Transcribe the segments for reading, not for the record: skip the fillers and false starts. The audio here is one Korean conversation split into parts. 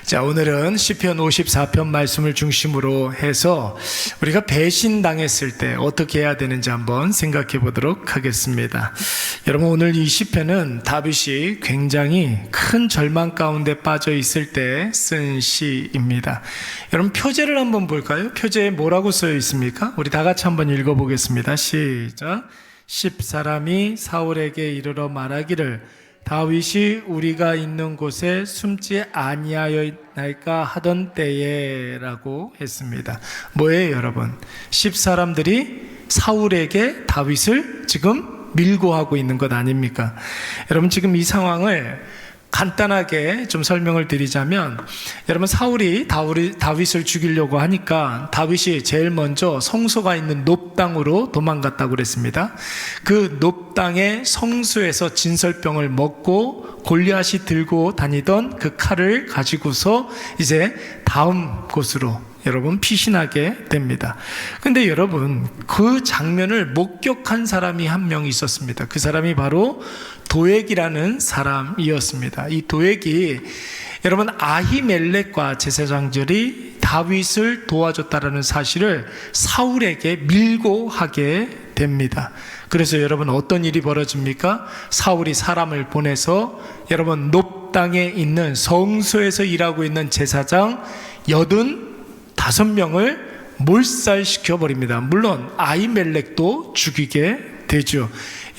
자, 오늘은 시편 54편 말씀을 중심으로 해서 우리가 배신당했을 때 어떻게 해야 되는지 한번 생각해 보도록 하겠습니다. 여러분, 오늘 이 시편은 다윗이 굉장히 큰 절망 가운데 빠져 있을 때 쓴 시입니다. 여러분, 표제를 한번 볼까요? 표제에 뭐라고 쓰여 있습니까? 우리 다 같이 한번 읽어보겠습니다. 시작. 10사람이 사울에게 이르러 말하기를 다윗이 우리가 있는 곳에 숨지 아니하였나이까 하던 때에 라고 했습니다. 뭐예요, 여러분? 10사람들이 사울에게 다윗을 지금 밀고 하고 있는 것 아닙니까? 여러분, 지금 이 상황을 간단하게 좀 설명을 드리자면, 여러분, 사울이 다윗을 죽이려고 하니까 다윗이 제일 먼저 성소가 있는 놋땅으로 도망갔다고 그랬습니다. 그 놋땅의 성수에서 진설병을 먹고 골리앗이 들고 다니던 그 칼을 가지고서 이제 다음 곳으로 여러분 피신하게 됩니다. 근데 여러분, 그 장면을 목격한 사람이 한 명 있었습니다. 그 사람이 바로 도액이라는 사람이었습니다. 이 도액이 여러분 아히멜렉과 제사장들이 다윗을 도와줬다라는 사실을 사울에게 밀고 하게 됩니다. 그래서 여러분, 어떤 일이 벌어집니까? 사울이 사람을 보내서 여러분 놋땅에 있는 성소에서 일하고 있는 제사장 85명을 몰살시켜 버립니다. 물론 아히멜렉도 죽이게 되죠.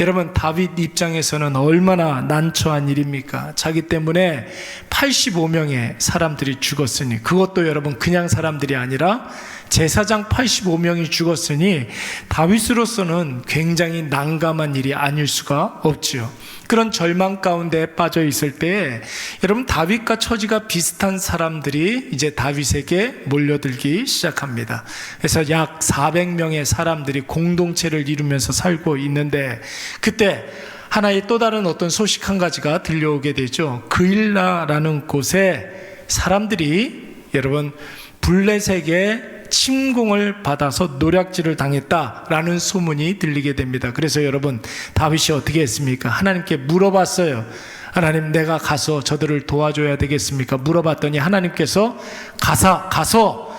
여러분, 다윗 입장에서는 얼마나 난처한 일입니까? 자기 때문에 85명의 사람들이 죽었으니, 그것도 여러분 그냥 사람들이 아니라 제사장 85명이 죽었으니 다윗으로서는 굉장히 난감한 일이 아닐 수가 없지요. 그런 절망 가운데 빠져 있을 때 여러분, 다윗과 처지가 비슷한 사람들이 이제 다윗에게 몰려들기 시작합니다. 그래서 약 400명의 사람들이 공동체를 이루면서 살고 있는데, 그때 하나의 또 다른 어떤 소식 한 가지가 들려오게 되죠. 그일라라는 곳에 사람들이 여러분 블레셋의 침공을 받아서 노략질을 당했다라는 소문이 들리게 됩니다. 그래서 여러분, 다윗이 어떻게 했습니까? 하나님께 물어봤어요. 하나님, 내가 가서 저들을 도와줘야 되겠습니까? 물어봤더니 하나님께서 가서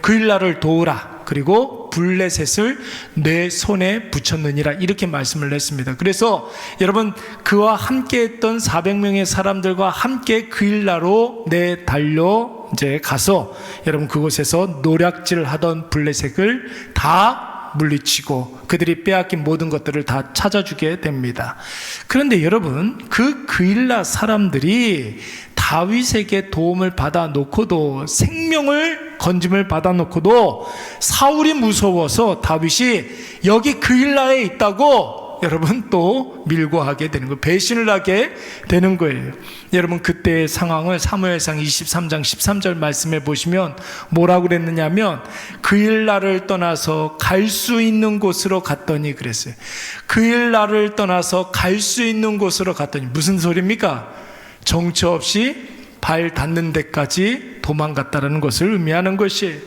그일라를 도우라, 그리고 블레셋을 내 손에 붙였느니라, 이렇게 말씀을 했습니다. 그래서 여러분, 그와 함께 했던 400명의 사람들과 함께 그일라로 달려 이제 가서 여러분 그곳에서 노략질 하던 블레셋을 다 물리치고 그들이 빼앗긴 모든 것들을 다 찾아주게 됩니다. 그런데 여러분, 그일라 사람들이 다윗에게 도움을 받아 놓고도, 생명을 건짐을 받아 놓고도 사울이 무서워서 다윗이 여기 그일라에 있다고 여러분 또 밀고 하게 되는 거예요. 배신을 하게 되는 거예요. 여러분, 그때의 상황을 사무엘상 23장 13절 말씀해 보시면 뭐라고 그랬느냐면, 그일라를 떠나서 갈 수 있는 곳으로 갔더니 그랬어요. 그일라를 떠나서 갈 수 있는 곳으로 갔더니, 무슨 소리입니까? 정처 없이 발 닿는 데까지 도망갔다는 것을 의미하는 것이에요.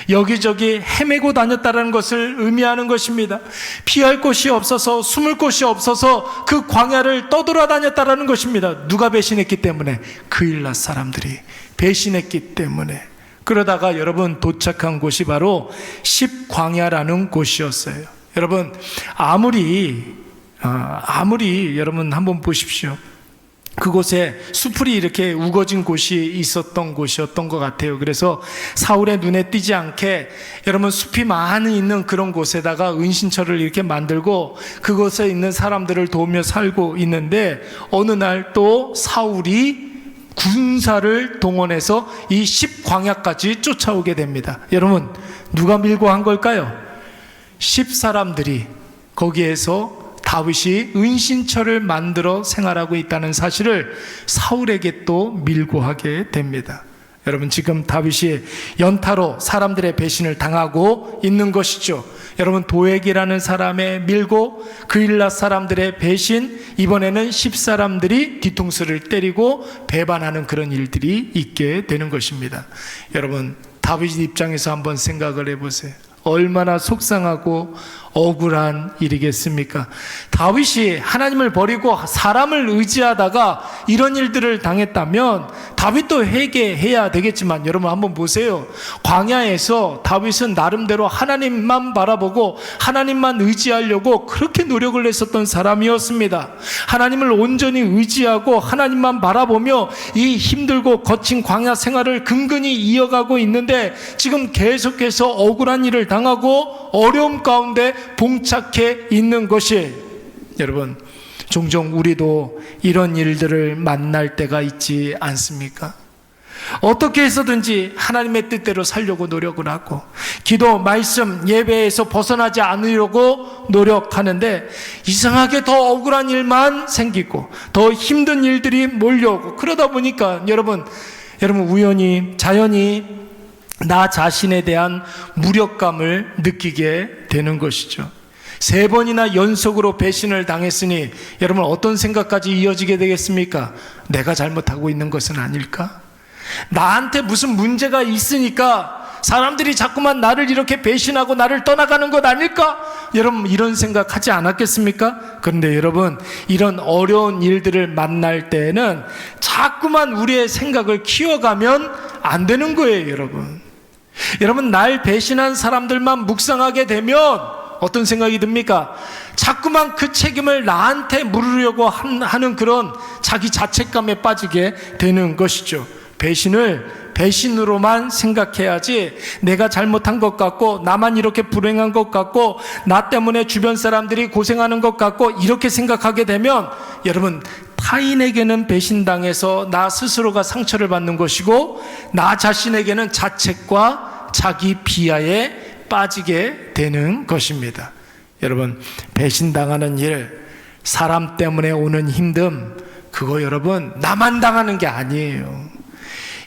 여기저기 헤매고 다녔다는 것을 의미하는 것입니다. 피할 곳이 없어서, 숨을 곳이 없어서 그 광야를 떠돌아다녔다는 것입니다. 누가 배신했기 때문에? 그일라 사람들이 배신했기 때문에. 그러다가 여러분 도착한 곳이 바로 십광야라는 곳이었어요. 여러분, 아무리 여러분 한번 보십시오. 그곳에 수풀이 이렇게 우거진 곳이 있었던 곳이었던 것 같아요. 그래서 사울의 눈에 띄지 않게 여러분 숲이 많이 있는 그런 곳에다가 은신처를 이렇게 만들고 그곳에 있는 사람들을 도우며 살고 있는데, 어느 날 또 사울이 군사를 동원해서 이 십광야까지 쫓아오게 됩니다. 여러분, 누가 밀고 한 걸까요? 10사람들이 거기에서 다윗이 은신처를 만들어 생활하고 있다는 사실을 사울에게 또 밀고 하게 됩니다. 여러분, 지금 다윗이 연타로 사람들의 배신을 당하고 있는 것이죠. 여러분, 도액이라는 사람의 밀고 그일라 사람들의 배신, 이번에는 10사람들이 뒤통수를 때리고 배반하는 그런 일들이 있게 되는 것입니다. 여러분, 다윗 입장에서 한번 생각을 해보세요. 얼마나 속상하고 억울한 일이겠습니까? 다윗이 하나님을 버리고 사람을 의지하다가 이런 일들을 당했다면 다윗도 회개해야 되겠지만, 여러분 한번 보세요. 광야에서 다윗은 나름대로 하나님만 바라보고 하나님만 의지하려고 그렇게 노력을 했었던 사람이었습니다. 하나님을 온전히 의지하고 하나님만 바라보며 이 힘들고 거친 광야 생활을 근근히 이어가고 있는데, 지금 계속해서 억울한 일을 당하고 어려움 가운데 봉착해 있는 것이, 여러분 종종 우리도 이런 일들을 만날 때가 있지 않습니까? 어떻게 해서든지 하나님의 뜻대로 살려고 노력을 하고 기도, 말씀, 예배에서 벗어나지 않으려고 노력하는데 이상하게 더 억울한 일만 생기고 더 힘든 일들이 몰려오고, 그러다 보니까 여러분 우연히 자연히 나 자신에 대한 무력감을 느끼게 되는 것이죠. 3번이나 연속으로 배신을 당했으니 여러분 어떤 생각까지 이어지게 되겠습니까? 내가 잘못하고 있는 것은 아닐까? 나한테 무슨 문제가 있으니까 사람들이 자꾸만 나를 이렇게 배신하고 나를 떠나가는 것 아닐까? 여러분 이런 생각하지 않았겠습니까? 그런데 여러분, 이런 어려운 일들을 만날 때에는 자꾸만 우리의 생각을 키워가면 안 되는 거예요. 여러분 날 배신한 사람들만 묵상하게 되면 어떤 생각이 듭니까? 자꾸만 그 책임을 나한테 물으려고 하는 그런 자기 자책감에 빠지게 되는 것이죠. 배신을 배신으로만 생각해야지, 내가 잘못한 것 같고 나만 이렇게 불행한 것 같고 나 때문에 주변 사람들이 고생하는 것 같고 이렇게 생각하게 되면, 여러분 타인에게는 배신당해서 나 스스로가 상처를 받는 것이고 나 자신에게는 자책과 자기 비하에 빠지게 되는 것입니다. 여러분 배신당하는 일, 사람 때문에 오는 힘듦, 그거 여러분 나만 당하는 게 아니에요.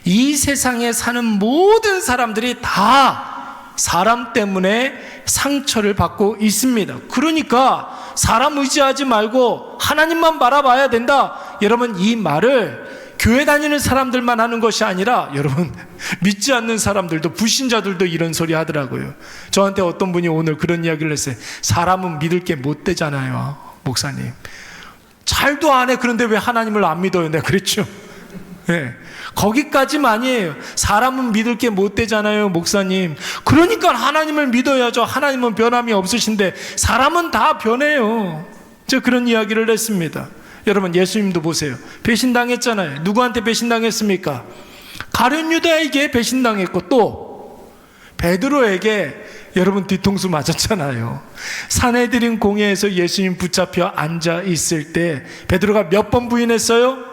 이 세상에 사는 모든 사람들이 다 사람 때문에 상처를 받고 있습니다. 그러니까 사람 의지하지 말고 하나님만 바라봐야 된다. 여러분 이 말을 교회 다니는 사람들만 하는 것이 아니라 여러분 믿지 않는 사람들도, 불신자들도 이런 소리 하더라고요. 저한테 어떤 분이 오늘 그런 이야기를 했어요. 사람은 믿을 게 못 되잖아요, 목사님. 잘도 안 해. 그런데 왜 하나님을 안 믿어요? 내가 그랬죠. 네. 거기까지만이에요. 사람은 믿을 게 못 되잖아요, 목사님. 그러니까 하나님을 믿어야죠. 하나님은 변함이 없으신데 사람은 다 변해요. 제가 그런 이야기를 했습니다. 여러분 예수님도 보세요. 배신당했잖아요. 누구한테 배신당했습니까? 가룟 유다에게 배신당했고, 또 베드로에게 여러분 뒤통수 맞았잖아요. 산헤드린 공회에서 예수님 붙잡혀 앉아 있을 때 베드로가 몇 번 부인했어요?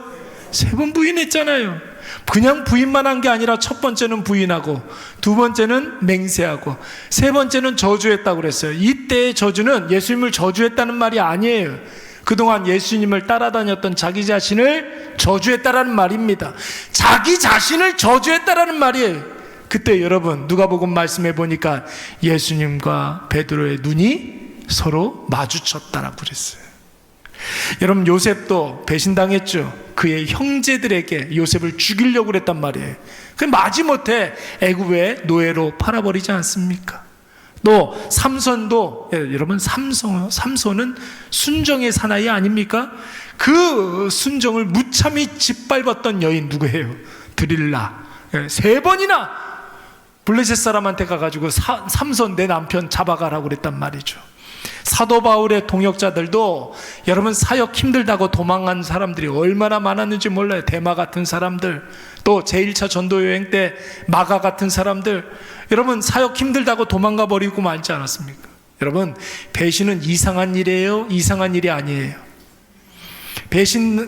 3번 부인했잖아요. 그냥 부인만 한 게 아니라 첫 번째는 부인하고, 두 번째는 맹세하고, 세 번째는 저주했다고 그랬어요. 이때의 저주는 예수님을 저주했다는 말이 아니에요. 그동안 예수님을 따라다녔던 자기 자신을 저주했다라는 말입니다. 자기 자신을 저주했다라는 말이에요. 그때 여러분 누가복음 말씀해 보니까 예수님과 베드로의 눈이 서로 마주쳤다라고 그랬어요. 여러분 요셉도 배신당했죠. 그의 형제들에게 요셉을 죽이려고 그랬단 말이에요. 그 마지못해 애굽의 노예로 팔아버리지 않습니까? 또 삼손도, 여러분 삼손은 순정의 사나이 아닙니까? 그 순정을 무참히 짓밟았던 여인 누구예요? 드릴라. 3번이나 블레셋 사람한테 가가지고 삼손 내 남편 잡아가라고 그랬단 말이죠. 사도 바울의 동역자들도 여러분 사역 힘들다고 도망간 사람들이 얼마나 많았는지 몰라요. 대마 같은 사람들, 또 제1차 전도 여행 때 마가 같은 사람들, 여러분 사역 힘들다고 도망가 버리고 말지 않았습니까? 여러분 배신은 이상한 일이에요? 이상한 일이 아니에요.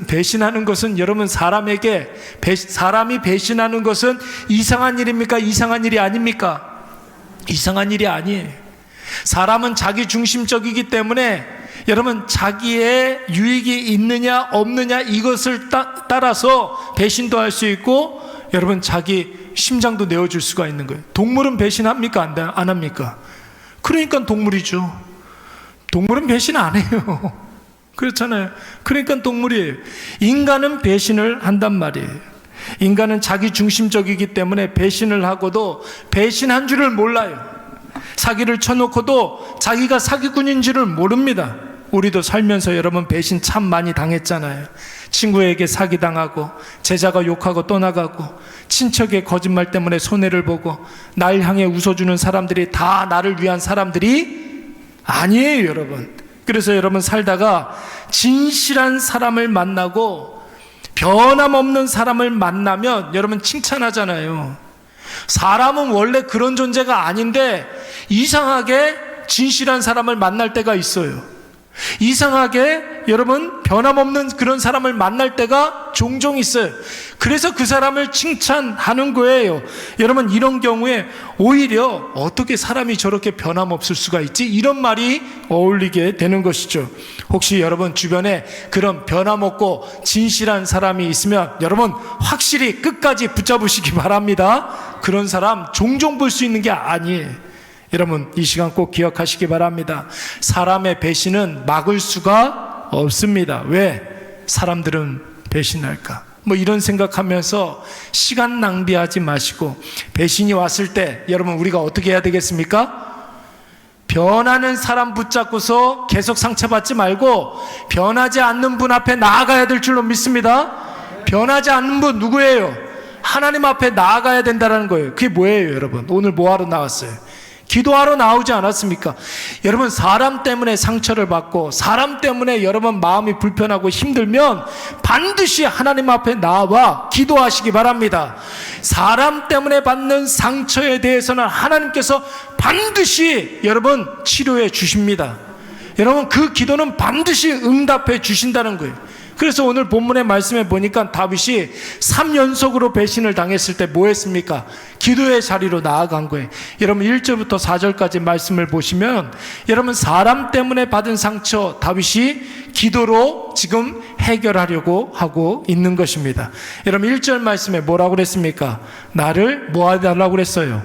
배신하는 것은 여러분 사람이 배신하는 것은 이상한 일입니까? 이상한 일이 아닙니까? 이상한 일이 아니에요. 사람은 자기 중심적이기 때문에 여러분 자기의 유익이 있느냐 없느냐 이것을 따라서 배신도 할 수 있고, 여러분 자기 심장도 내어줄 수가 있는 거예요. 동물은 배신합니까? 안 합니까? 그러니까 동물이죠. 동물은 배신 안 해요. 그렇잖아요. 그러니까 동물이에요. 인간은 배신을 한단 말이에요. 인간은 자기 중심적이기 때문에 배신을 하고도 배신한 줄을 몰라요. 사기를 쳐놓고도 자기가 사기꾼인 줄을 모릅니다. 우리도 살면서 여러분 배신 참 많이 당했잖아요. 친구에게 사기당하고, 제자가 욕하고 떠나가고, 친척의 거짓말 때문에 손해를 보고, 날 향해 웃어주는 사람들이 다 나를 위한 사람들이 아니에요, 여러분. 그래서 여러분 살다가 진실한 사람을 만나고 변함없는 사람을 만나면 여러분 칭찬하잖아요. 사람은 원래 그런 존재가 아닌데 이상하게 진실한 사람을 만날 때가 있어요. 이상하게 여러분 변함없는 그런 사람을 만날 때가 종종 있어요. 그래서 그 사람을 칭찬하는 거예요. 여러분 이런 경우에 오히려 어떻게 사람이 저렇게 변함없을 수가 있지? 이런 말이 어울리게 되는 것이죠. 혹시 여러분 주변에 그런 변함없고 진실한 사람이 있으면 여러분 확실히 끝까지 붙잡으시기 바랍니다. 그런 사람 종종 볼 수 있는 게 아니에요. 여러분 이 시간 꼭 기억하시기 바랍니다. 사람의 배신은 막을 수가 없습니다. 왜? 사람들은 배신할까? 뭐 이런 생각하면서 시간 낭비하지 마시고, 배신이 왔을 때 여러분 우리가 어떻게 해야 되겠습니까? 변하는 사람 붙잡고서 계속 상처받지 말고 변하지 않는 분 앞에 나아가야 될 줄로 믿습니다. 변하지 않는 분 누구예요? 하나님 앞에 나아가야 된다는 거예요. 그게 뭐예요, 여러분? 오늘 뭐하러 나왔어요? 기도하러 나오지 않았습니까? 여러분 사람 때문에 상처를 받고 사람 때문에 여러분 마음이 불편하고 힘들면 반드시 하나님 앞에 나와 기도하시기 바랍니다. 사람 때문에 받는 상처에 대해서는 하나님께서 반드시 여러분 치료해 주십니다. 여러분 그 기도는 반드시 응답해 주신다는 거예요. 그래서 오늘 본문의 말씀에 보니까 다윗이 3연속으로 배신을 당했을 때 뭐 했습니까? 기도의 자리로 나아간 거예요. 여러분 1절부터 4절까지 말씀을 보시면 여러분 사람 때문에 받은 상처 다윗이 기도로 지금 해결하려고 하고 있는 것입니다. 여러분 1절 말씀에 뭐라고 그랬습니까? 나를 뭐 해달라고 그랬어요?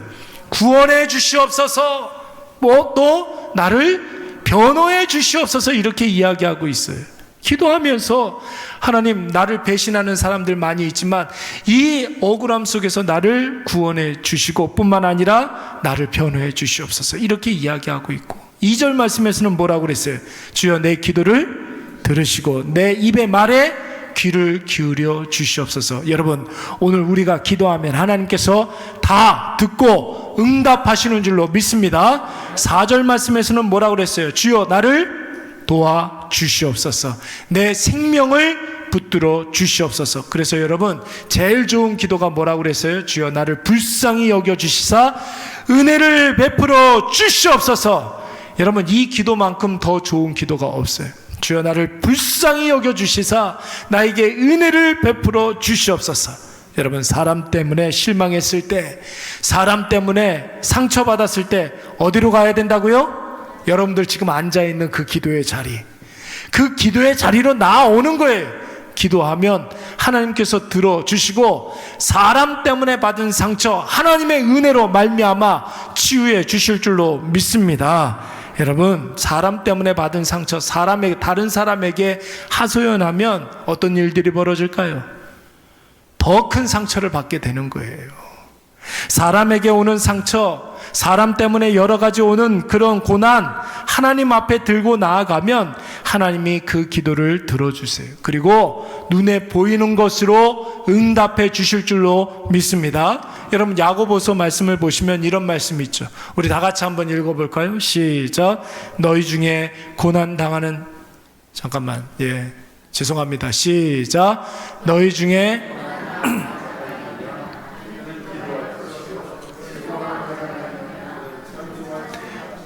구원해 주시옵소서. 뭐 또 나를 변호해 주시옵소서. 이렇게 이야기하고 있어요. 기도하면서 하나님 나를 배신하는 사람들 많이 있지만 이 억울함 속에서 나를 구원해 주시고 뿐만 아니라 나를 변호해 주시옵소서 이렇게 이야기하고 있고, 2절 말씀에서는 뭐라고 그랬어요? 주여 내 기도를 들으시고 내 입의 말에 귀를 기울여 주시옵소서. 여러분 오늘 우리가 기도하면 하나님께서 다 듣고 응답하시는 줄로 믿습니다. 4절 말씀에서는 뭐라고 그랬어요? 주여 나를 도와 주시옵소서. 내 생명을 붙들어 주시옵소서. 그래서 여러분 제일 좋은 기도가 뭐라고 그랬어요? 주여 나를 불쌍히 여겨 주시사 은혜를 베풀어 주시옵소서. 여러분 이 기도만큼 더 좋은 기도가 없어요. 주여 나를 불쌍히 여겨 주시사 나에게 은혜를 베풀어 주시옵소서. 여러분 사람 때문에 실망했을 때, 사람 때문에 상처받았을 때 어디로 가야 된다고요? 여러분들 지금 앉아있는 그 기도의 자리, 그 기도의 자리로 나아오는 거예요. 기도하면 하나님께서 들어주시고 사람 때문에 받은 상처 하나님의 은혜로 말미암아 치유해 주실 줄로 믿습니다. 여러분 사람 때문에 받은 상처 다른 사람에게 하소연하면 어떤 일들이 벌어질까요? 더 큰 상처를 받게 되는 거예요. 사람에게 오는 상처, 사람 때문에 여러 가지 오는 그런 고난 하나님 앞에 들고 나아가면 하나님이 그 기도를 들어주세요. 그리고 눈에 보이는 것으로 응답해 주실 줄로 믿습니다. 여러분 야고보서 말씀을 보시면 이런 말씀이 있죠. 우리 다 같이 한번 읽어볼까요? 시작. 너희 중에 고난 당하는, 잠깐만, 죄송합니다. 시작. 너희 중에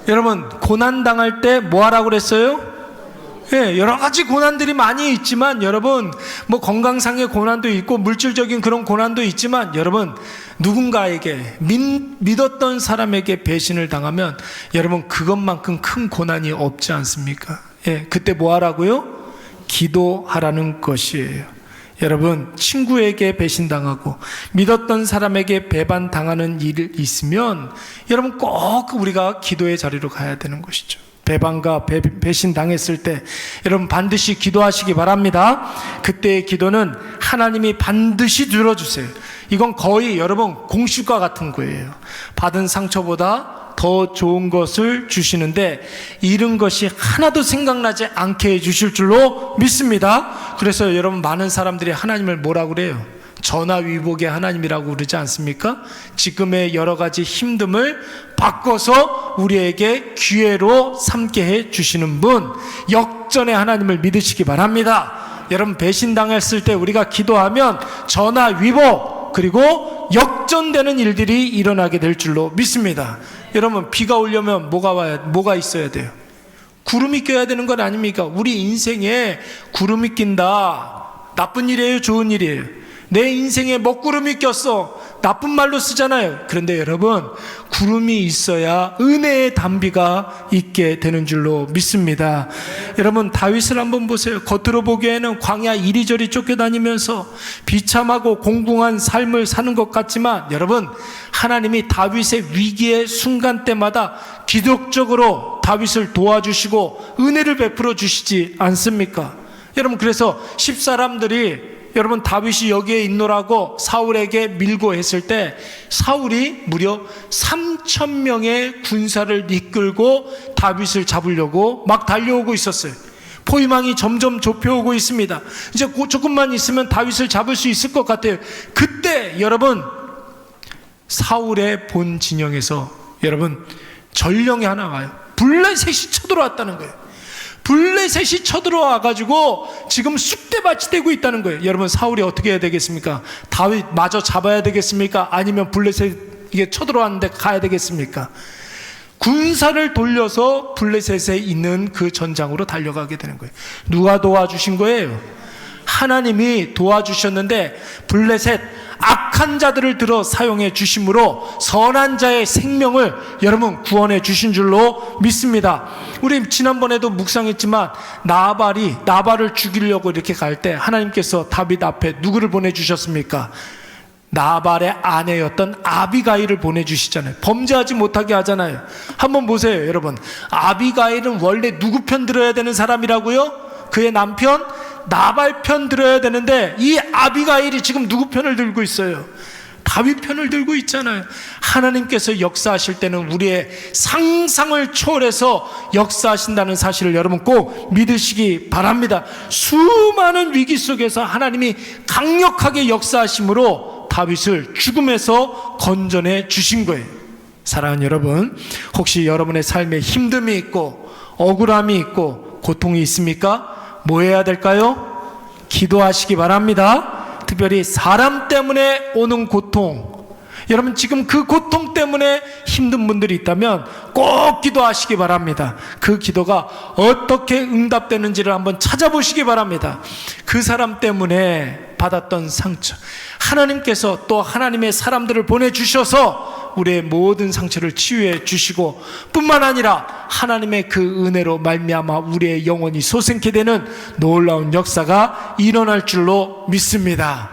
여러분 고난당할 때 뭐 하라고 그랬어요? 여러 가지 고난들이 많이 있지만 여러분 뭐 건강상의 고난도 있고 물질적인 그런 고난도 있지만 여러분 누군가에게 믿었던 사람에게 배신을 당하면 여러분 그것만큼 큰 고난이 없지 않습니까? 그때 뭐 하라고요? 기도하라는 것이에요. 여러분 친구에게 배신당하고 믿었던 사람에게 배반당하는 일이 있으면 여러분 꼭 우리가 기도의 자리로 가야 되는 것이죠. 배반과 배신당했을 때 여러분 반드시 기도하시기 바랍니다. 그때의 기도는 하나님이 반드시 들어주세요. 이건 거의 여러분 공식과 같은 거예요. 받은 상처보다 더 좋은 것을 주시는데 잃은 것이 하나도 생각나지 않게 해주실 줄로 믿습니다. 그래서 여러분, 많은 사람들이 하나님을 뭐라고 그래요? 전화위복의 하나님이라고 그러지 않습니까? 지금의 여러 가지 힘듦을 바꿔서 우리에게 기회로 삼게 해 주시는 분, 역전의 하나님을 믿으시기 바랍니다. 여러분, 배신당했을 때 우리가 기도하면 전화위복 그리고 역전되는 일들이 일어나게 될 줄로 믿습니다. 여러분, 비가 오려면 뭐가 있어야 돼요? 구름이 껴야 되는 건 아닙니까? 우리 인생에 구름이 낀다. 나쁜 일이에요? 좋은 일이에요? 내 인생에 먹구름이 꼈어. 나쁜 말로 쓰잖아요. 그런데 여러분, 구름이 있어야 은혜의 단비가 있게 되는 줄로 믿습니다. 여러분, 다윗을 한번 보세요. 겉으로 보기에는 광야 이리저리 쫓겨다니면서 비참하고 공공한 삶을 사는 것 같지만, 여러분, 하나님이 다윗의 위기의 순간 때마다 기적적으로 다윗을 도와주시고 은혜를 베풀어 주시지 않습니까? 여러분, 그래서 10사람들이 여러분, 다윗이 여기에 있노라고 사울에게 밀고 했을 때 사울이 무려 3,000명의 군사를 이끌고 다윗을 잡으려고 막 달려오고 있었어요. 포위망이 점점 좁혀오고 있습니다. 이제 조금만 있으면 다윗을 잡을 수 있을 것 같아요. 그때 여러분, 사울의 본 진영에서 여러분, 전령이 하나 와요. 블레셋이 쳐들어왔다는 거예요. 블레셋이 쳐들어와가지고 지금 쑥대밭이 되고 있다는 거예요. 여러분, 사울이 어떻게 해야 되겠습니까? 다윗 마저 잡아야 되겠습니까? 아니면 블레셋 이게 쳐들어왔는데 가야 되겠습니까? 군사를 돌려서 블레셋에 있는 그 전장으로 달려가게 되는 거예요. 누가 도와주신 거예요? 하나님이 도와주셨는데 블레셋 악한 자들을 들어 사용해 주심으로 선한 자의 생명을 여러분 구원해 주신 줄로 믿습니다. 우리 지난번에도 묵상했지만 나발을 죽이려고 이렇게 갈 때 하나님께서 다윗 앞에 누구를 보내주셨습니까? 나발의 아내였던 아비가일을 보내주시잖아요. 범죄하지 못하게 하잖아요. 한번 보세요, 여러분. 아비가일은 원래 누구 편 들어야 되는 사람이라고요? 그의 남편 나발 편 들어야 되는데 이 아비가일이 지금 누구 편을 들고 있어요? 다윗 편을 들고 있잖아요. 하나님께서 역사하실 때는 우리의 상상을 초월해서 역사하신다는 사실을 여러분 꼭 믿으시기 바랍니다. 수많은 위기 속에서 하나님이 강력하게 역사하심으로 다윗을 죽음에서 건져내 주신 거예요. 사랑하는 여러분, 혹시 여러분의 삶에 힘듦이 있고 억울함이 있고 고통이 있습니까? 뭐 해야 될까요? 기도하시기 바랍니다. 특별히 사람 때문에 오는 고통, 여러분 지금 그 고통 때문에 힘든 분들이 있다면 꼭 기도하시기 바랍니다. 그 기도가 어떻게 응답되는지를 한번 찾아보시기 바랍니다. 그 사람 때문에 받았던 상처, 하나님께서 또 하나님의 사람들을 보내주셔서 우리의 모든 상처를 치유해 주시고 뿐만 아니라 하나님의 그 은혜로 말미암아 우리의 영혼이 솟게 되는 놀라운 역사가 일어날 줄로 믿습니다.